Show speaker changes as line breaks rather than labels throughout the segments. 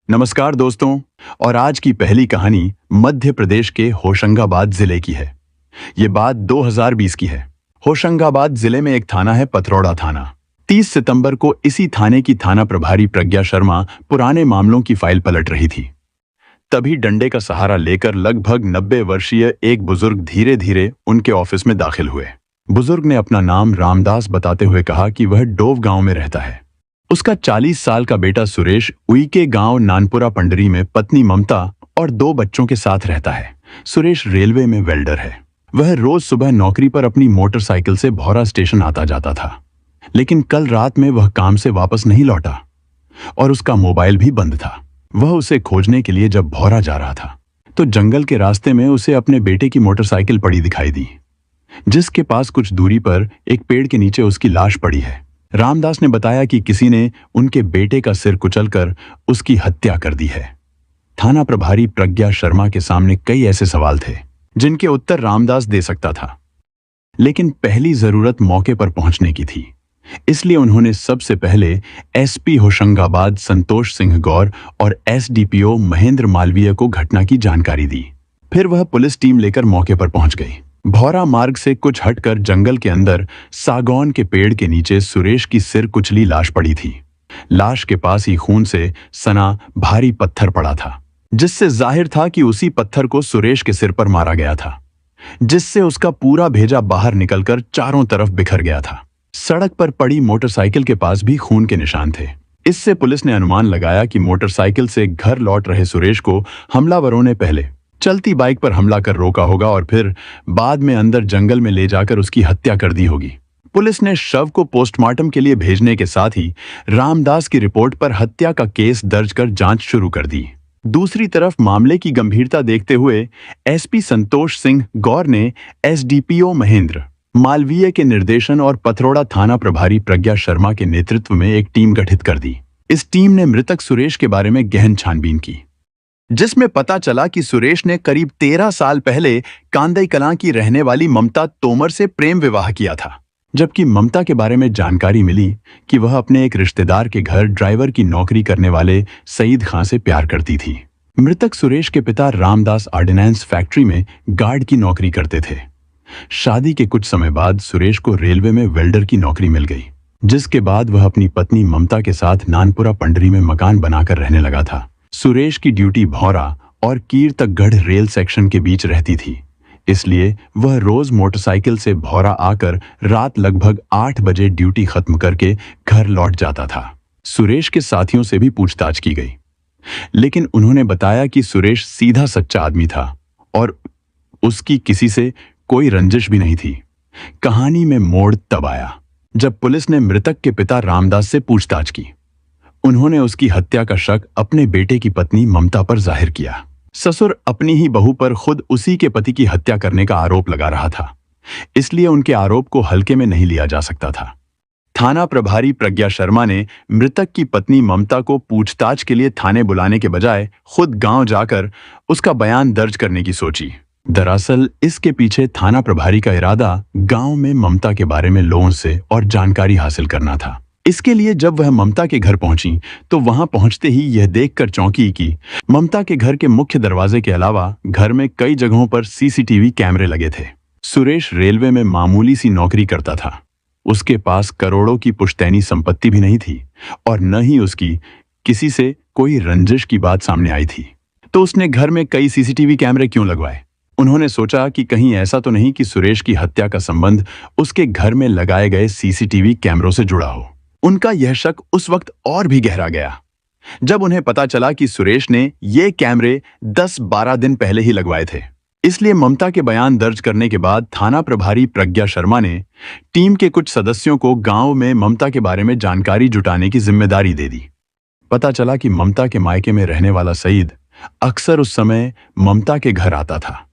नमस्कार दोस्तों। और आज की पहली कहानी मध्य प्रदेश के होशंगाबाद जिले की है। ये बात 2020 की है। होशंगाबाद जिले में एक थाना है, पथरौड़ा थाना। 30 सितंबर को इसी थाने की थाना प्रभारी प्रज्ञा शर्मा पुराने मामलों की फाइल पलट रही थी। तभी डंडे का सहारा लेकर लगभग 90 वर्षीय एक बुजुर्ग धीरे धीरे उनके ऑफिस में दाखिल हुए। बुजुर्ग ने अपना नाम रामदास बताते हुए कहा कि वह डोव गांव में रहता है। उसका 40 साल का बेटा सुरेश उइके गांव नानपुरा पंडरी में पत्नी ममता और 2 बच्चों के साथ रहता है। सुरेश रेलवे में वेल्डर है। वह रोज सुबह नौकरी पर अपनी मोटरसाइकिल से भौरा स्टेशन आता जाता था, लेकिन कल रात में वह काम से वापस नहीं लौटा और उसका मोबाइल भी बंद था। वह उसे खोजने के लिए जब भौरा जा रहा था तो जंगल के रास्ते में उसे अपने बेटे की मोटरसाइकिल पड़ी दिखाई दी, जिसके पास कुछ दूरी पर एक पेड़ के नीचे उसकी लाश पड़ी है। रामदास ने बताया कि किसी ने उनके बेटे का सिर कुचलकर उसकी हत्या कर दी है। थाना प्रभारी प्रज्ञा शर्मा के सामने कई ऐसे सवाल थे जिनके उत्तर रामदास दे सकता था, लेकिन पहली जरूरत मौके पर पहुंचने की थी। इसलिए उन्होंने सबसे पहले एसपी होशंगाबाद संतोष सिंह गौर और एसडीपीओ महेंद्र मालवीय को घटना की जानकारी दी। फिर वह पुलिस टीम लेकर मौके पर पहुंच गई। भौरा मार्ग से कुछ हटकर जंगल के अंदर सागौन के पेड़ के नीचे सुरेश की सिर कुचली लाश पड़ी थी। लाश के पास ही खून से सना भारी पत्थर पड़ा था, जिससे जाहिर था कि उसी पत्थर को सुरेश के सिर पर मारा गया था, जिससे उसका पूरा भेजा बाहर निकलकर चारों तरफ बिखर गया था। सड़क पर पड़ी मोटरसाइकिल के पास भी खून के निशान थे। इससे पुलिस ने अनुमान लगाया कि मोटरसाइकिल से घर लौट रहे सुरेश को हमलावरों ने पहले चलती बाइक पर हमला कर रोका होगा और फिर बाद में अंदर जंगल में ले जाकर उसकी हत्या कर दी होगी। पुलिस ने शव को पोस्टमार्टम के लिए भेजने के साथ ही रामदास की रिपोर्ट पर हत्या का केस दर्ज कर जांच शुरू कर दी। दूसरी तरफ मामले की गंभीरता देखते हुए एसपी संतोष सिंह गौर ने एसडीपीओ महेंद्र मालवीय के निर्देशन और पथरौड़ा थाना प्रभारी प्रज्ञा शर्मा के नेतृत्व में एक टीम गठित कर दी। इस टीम ने मृतक सुरेश के बारे में गहन छानबीन की, जिसमें पता चला कि सुरेश ने करीब 13 साल पहले कांदई कलां की रहने वाली ममता तोमर से प्रेम विवाह किया था। जबकि ममता के बारे में जानकारी मिली कि वह अपने एक रिश्तेदार के घर ड्राइवर की नौकरी करने वाले सईद खां से प्यार करती थी। मृतक सुरेश के पिता रामदास ऑर्डिनेंस फैक्ट्री में गार्ड की नौकरी करते थे। शादी के कुछ समय बाद सुरेश को रेलवे में वेल्डर की नौकरी मिल गई, जिसके बाद वह अपनी पत्नी ममता के साथ नानपुरा पंडरी में मकान बनाकर रहने लगा था। सुरेश की ड्यूटी भौरा और कीर्तगढ़ रेल सेक्शन के बीच रहती थी, इसलिए वह रोज मोटरसाइकिल से भौरा आकर रात लगभग 8 बजे ड्यूटी खत्म करके घर लौट जाता था। सुरेश के साथियों से भी पूछताछ की गई, लेकिन उन्होंने बताया कि सुरेश सीधा सच्चा आदमी था और उसकी किसी से कोई रंजिश भी नहीं थी। कहानी में मोड़ तब आया जब पुलिस ने मृतक के पिता रामदास से पूछताछ की। उन्होंने उसकी हत्या का शक अपने बेटे की पत्नी ममता पर जाहिर किया। ससुर अपनी ही बहू पर खुद उसी के पति की हत्या करने का आरोप लगा रहा था, इसलिए उनके आरोप को हल्के में नहीं लिया जा सकता था। थाना प्रभारी प्रज्ञा शर्मा ने मृतक की पत्नी ममता को पूछताछ के लिए थाने बुलाने के बजाय खुद गांव जाकर उसका बयान दर्ज करने की सोची। दरअसल इसके पीछे थाना प्रभारी का इरादा गांव में ममता के बारे में लोगों से और जानकारी हासिल करना था। इसके लिए जब वह ममता के घर पहुंची तो वहां पहुंचते ही यह देखकर चौंकी कि ममता के घर के मुख्य दरवाजे के अलावा घर में कई जगहों पर सीसीटीवी कैमरे लगे थे। सुरेश रेलवे में मामूली सी नौकरी करता था। उसके पास करोड़ों की पुश्तैनी संपत्ति भी नहीं थी और न ही उसकी किसी से कोई रंजिश की बात सामने आई थी। तो उसने घर में कई सीसीटीवी कैमरे क्यों लगवाए? उन्होंने सोचा कि कहीं ऐसा तो नहीं कि सुरेश की हत्या का संबंध उसके घर में लगाए गए सीसीटीवी कैमरों से जुड़ा हो। उनका यह शक उस वक्त और भी गहरा गया जब उन्हें पता चला कि सुरेश ने ये कैमरे 10-12 दिन पहले ही लगवाए थे। इसलिए ममता के बयान दर्ज करने के बाद थाना प्रभारी प्रज्ञा शर्मा ने टीम के कुछ सदस्यों को गांव में ममता के बारे में जानकारी जुटाने की जिम्मेदारी दे दी। पता चला कि ममता के मायके में रहने वाला सईद अक्सर उस समय ममता के घर आता था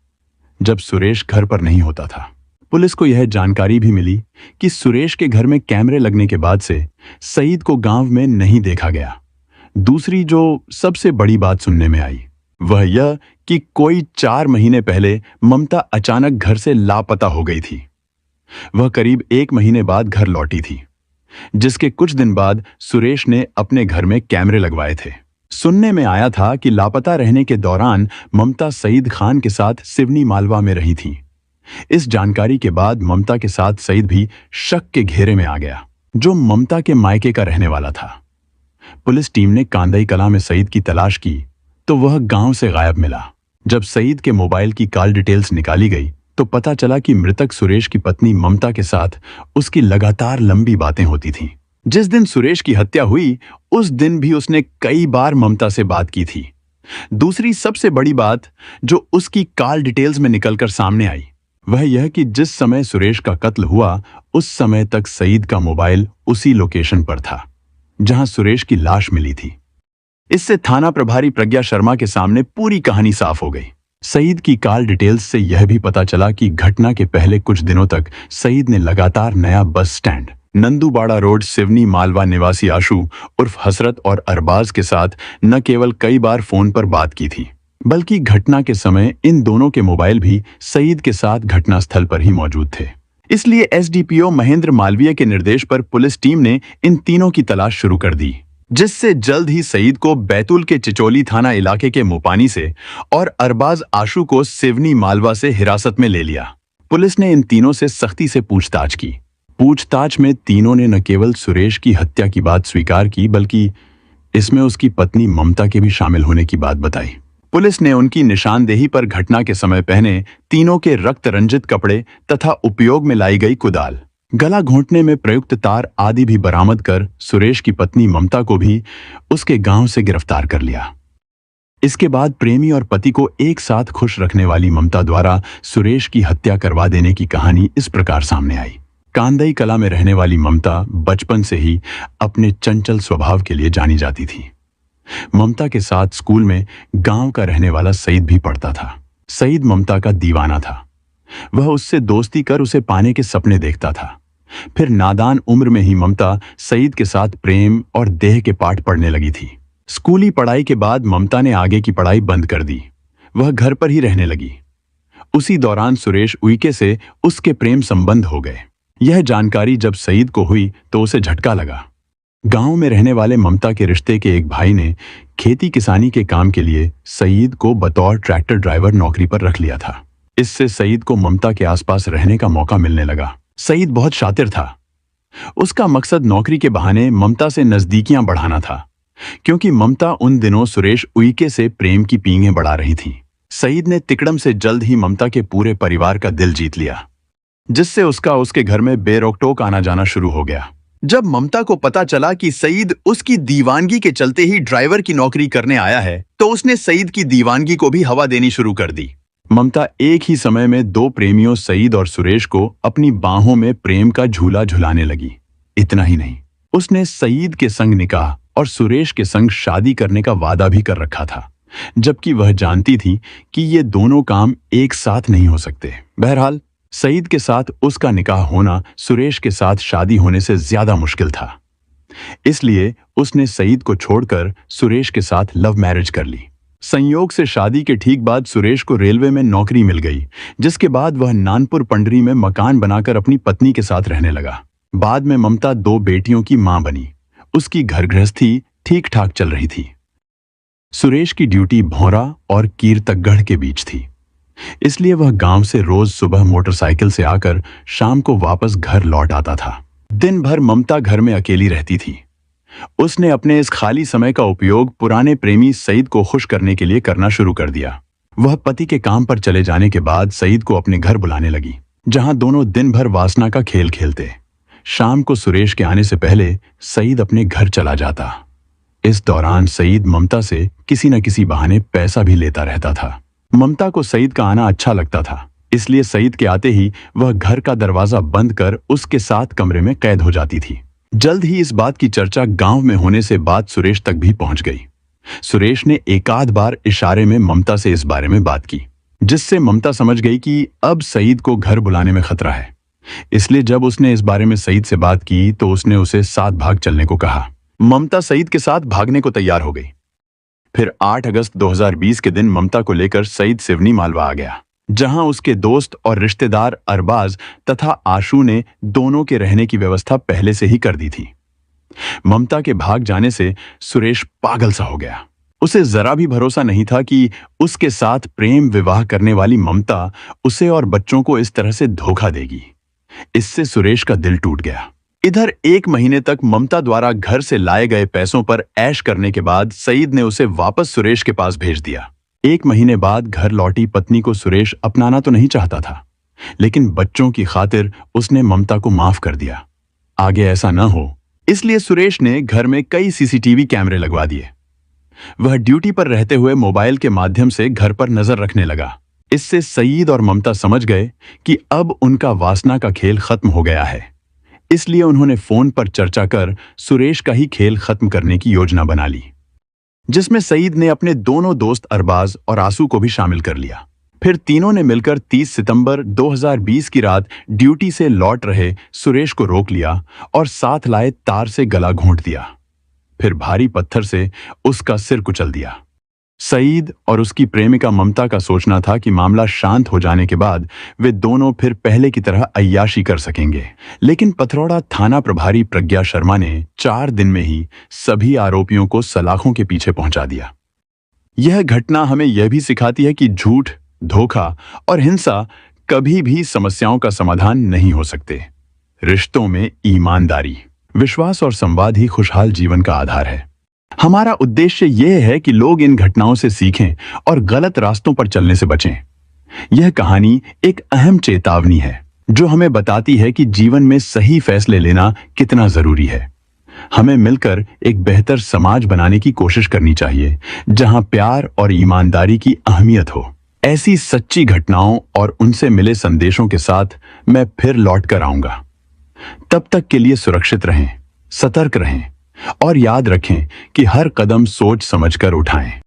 जब सुरेश घर पर नहीं होता था। पुलिस को यह जानकारी भी मिली कि सुरेश के घर में कैमरे लगने के बाद से सईद को गांव में नहीं देखा गया। दूसरी जो सबसे बड़ी बात सुनने में आई वह यह कि कोई 4 महीने पहले ममता अचानक घर से लापता हो गई थी। वह करीब 1 महीने बाद घर लौटी थी, जिसके कुछ दिन बाद सुरेश ने अपने घर में कैमरे लगवाए थे। सुनने में आया था कि लापता रहने के दौरान ममता सईद खान के साथ सिवनी मालवा में रही थी। इस जानकारी के बाद ममता के साथ सईद भी शक के घेरे में आ गया, जो ममता के मायके का रहने वाला था। पुलिस टीम ने कांदई कला में सईद की तलाश की तो वह गांव से गायब मिला। जब सईद के मोबाइल की कॉल डिटेल्स निकाली गई तो पता चला कि मृतक सुरेश की पत्नी ममता के साथ उसकी लगातार लंबी बातें होती थीं। जिस दिन सुरेश की हत्या हुई उस दिन भी उसने कई बार ममता से बात की थी। दूसरी सबसे बड़ी बात जो उसकी कॉल डिटेल्स में निकलकर सामने आई वह यह कि जिस समय सुरेश का कत्ल हुआ उस समय तक सईद का मोबाइल उसी लोकेशन पर था जहां सुरेश की लाश मिली थी। इससे थाना प्रभारी प्रज्ञा शर्मा के सामने पूरी कहानी साफ हो गई। सईद की कॉल डिटेल्स से यह भी पता चला कि घटना के पहले कुछ दिनों तक सईद ने लगातार नया bus stand, Nandubada road, Seoni Malwa निवासी आशु उर्फ हसरत और अरबाज के साथ न केवल कई बार फोन पर बात की थी बल्कि घटना के समय इन दोनों के मोबाइल भी सईद के साथ घटनास्थल पर ही मौजूद थे। इसलिए एसडीपीओ महेंद्र मालवीय के निर्देश पर पुलिस टीम ने इन तीनों की तलाश शुरू कर दी, जिससे जल्द ही सईद को बैतूल के चिचोली थाना इलाके के मुपानी से और अरबाज आशु को सिवनी मालवा से हिरासत में ले लिया। पुलिस ने इन तीनों से सख्ती से पूछताछ की। पूछताछ में तीनों ने न केवल सुरेश की हत्या की बात स्वीकार की बल्कि इसमें उसकी पत्नी ममता के भी शामिल होने की बात बताई। पुलिस ने उनकी निशानदेही पर घटना के समय पहने तीनों के रक्त रंजित कपड़े तथा उपयोग में लाई गई कुदाल, गला घोंटने में प्रयुक्त तार आदि भी बरामद कर सुरेश की पत्नी ममता को भी उसके गांव से गिरफ्तार कर लिया। इसके बाद प्रेमी और पति को एक साथ खुश रखने वाली ममता द्वारा सुरेश की हत्या करवा देने की कहानी इस प्रकार सामने आई। कांदई कला में रहने वाली ममता बचपन से ही अपने चंचल स्वभाव के लिए जानी जाती थी। ममता के साथ स्कूल में गांव का रहने वाला सईद भी पढ़ता था। सईद ममता का दीवाना था। वह उससे दोस्ती कर उसे पाने के सपने देखता था। फिर नादान उम्र में ही ममता सईद के साथ प्रेम और देह के पाठ पढ़ने लगी थी। स्कूली पढ़ाई के बाद ममता ने आगे की पढ़ाई बंद कर दी। वह घर पर ही रहने लगी। उसी दौरान सुरेश उइके से उसके प्रेम संबंध हो गए। यह जानकारी जब सईद को हुई तो उसे झटका लगा। गांव में रहने वाले ममता के रिश्ते के एक भाई ने खेती किसानी के काम के लिए सईद को बतौर ट्रैक्टर ड्राइवर नौकरी पर रख लिया था। इससे सईद को ममता के आसपास रहने का मौका मिलने लगा। सईद बहुत शातिर था। उसका मकसद नौकरी के बहाने ममता से नजदीकियां बढ़ाना था, क्योंकि ममता उन दिनों सुरेश उइके से प्रेम की पींगें बढ़ा रही थी। सईद ने तिकड़म से जल्द ही ममता के पूरे परिवार का दिल जीत लिया, जिससे उसके घर में बेरोकटोक आना जाना शुरू हो गया। जब ममता को पता चला कि सईद उसकी दीवानगी के चलते ही ड्राइवर की नौकरी करने आया है तो उसने सईद की दीवानगी को भी हवा देनी शुरू कर दी। ममता एक ही समय में दो प्रेमियों सईद और सुरेश को अपनी बाहों में प्रेम का झूला झुलाने लगी। इतना ही नहीं, उसने सईद के संग निकाह और सुरेश के संग शादी करने का वादा भी कर रखा था, जबकि वह जानती थी कि ये दोनों काम एक साथ नहीं हो सकते। बहरहाल सईद के साथ उसका निकाह होना सुरेश के साथ शादी होने से ज्यादा मुश्किल था। इसलिए उसने सईद को छोड़कर सुरेश के साथ लव मैरिज कर ली। संयोग से शादी के ठीक बाद सुरेश को रेलवे में नौकरी मिल गई, जिसके बाद वह नानपुर पंडरी में मकान बनाकर अपनी पत्नी के साथ रहने लगा। बाद में ममता दो बेटियों की मां बनी। उसकी घर गृहस्थी ठीक ठाक चल रही थी। सुरेश की ड्यूटी भौरा और कीर्तगढ़ के बीच थी, इसलिए वह गांव से रोज सुबह मोटरसाइकिल से आकर शाम को वापस घर लौट आता था। दिन भर ममता घर में अकेली रहती थी। उसने अपने इस खाली समय का उपयोग पुराने प्रेमी सईद को खुश करने के लिए करना शुरू कर दिया। वह पति के काम पर चले जाने के बाद सईद को अपने घर बुलाने लगी, जहां दोनों दिन भर वासना का खेल खेलते। शाम को सुरेश के आने से पहले सईद अपने घर चला जाता। इस दौरान सईद ममता से किसी न किसी बहाने पैसा भी लेता रहता था। ममता को सईद का आना अच्छा लगता था, इसलिए सईद के आते ही वह घर का दरवाजा बंद कर उसके साथ कमरे में कैद हो जाती थी। जल्द ही इस बात की चर्चा गांव में होने से बात सुरेश तक भी पहुंच गई। सुरेश ने एकाध बार इशारे में ममता से इस बारे में बात की, जिससे ममता समझ गई कि अब सईद को घर बुलाने में खतरा है। इसलिए जब उसने इस बारे में सईद से बात की तो उसने उसे साथ भाग चलने को कहा। ममता सईद के साथ भागने को तैयार हो गई। फिर 8 अगस्त 2020 के दिन ममता को लेकर सईद सिवनी मालवा आ गया, जहां उसके दोस्त और रिश्तेदार अरबाज तथा आशु ने दोनों के रहने की व्यवस्था पहले से ही कर दी थी। ममता के भाग जाने से सुरेश पागल सा हो गया। उसे जरा भी भरोसा नहीं था कि उसके साथ प्रेम विवाह करने वाली ममता उसे और बच्चों को इस तरह से धोखा देगी। इससे सुरेश का दिल टूट गया। इधर 1 महीने तक ममता द्वारा घर से लाए गए पैसों पर ऐश करने के बाद सईद ने उसे वापस सुरेश के पास भेज दिया। 1 महीने बाद घर लौटी पत्नी को सुरेश अपनाना तो नहीं चाहता था, लेकिन बच्चों की खातिर उसने ममता को माफ कर दिया। आगे ऐसा न हो, इसलिए सुरेश ने घर में कई सीसीटीवी कैमरे लगवा दिए। वह ड्यूटी पर रहते हुए मोबाइल के माध्यम से घर पर नजर रखने लगा। इससे सईद और ममता समझ गए कि अब उनका वासना का खेल खत्म हो गया है। इसलिए उन्होंने फोन पर चर्चा कर सुरेश का ही खेल खत्म करने की योजना बना ली, जिसमें सईद ने अपने दोनों दोस्त अरबाज और आंसू को भी शामिल कर लिया। फिर तीनों ने मिलकर 30 सितंबर 2020 की रात ड्यूटी से लौट रहे सुरेश को रोक लिया और साथ लाए तार से गला घोंट दिया। फिर भारी पत्थर से उसका सिर कुचल दिया। सईद और उसकी प्रेमिका ममता का सोचना था कि मामला शांत हो जाने के बाद वे दोनों फिर पहले की तरह अय्याशी कर सकेंगे, लेकिन पथरौड़ा थाना प्रभारी प्रज्ञा शर्मा ने 4 दिन में ही सभी आरोपियों को सलाखों के पीछे पहुंचा दिया। यह घटना हमें यह भी सिखाती है कि झूठ, धोखा और हिंसा कभी भी समस्याओं का समाधान नहीं हो सकते। रिश्तों में ईमानदारी, विश्वास और संवाद ही खुशहाल जीवन का आधार है। हमारा उद्देश्य यह है कि लोग इन घटनाओं से सीखें और गलत रास्तों पर चलने से बचें। यह कहानी एक अहम चेतावनी है जो हमें बताती है कि जीवन में सही फैसले लेना कितना जरूरी है। हमें मिलकर एक बेहतर समाज बनाने की कोशिश करनी चाहिए, जहां प्यार और ईमानदारी की अहमियत हो। ऐसी सच्ची घटनाओं और उनसे मिले संदेशों के साथ मैं फिर लौट कर आऊंगा। तब तक के लिए सुरक्षित रहें, सतर्क रहें और याद रखें कि हर कदम सोच समझकर उठाएं।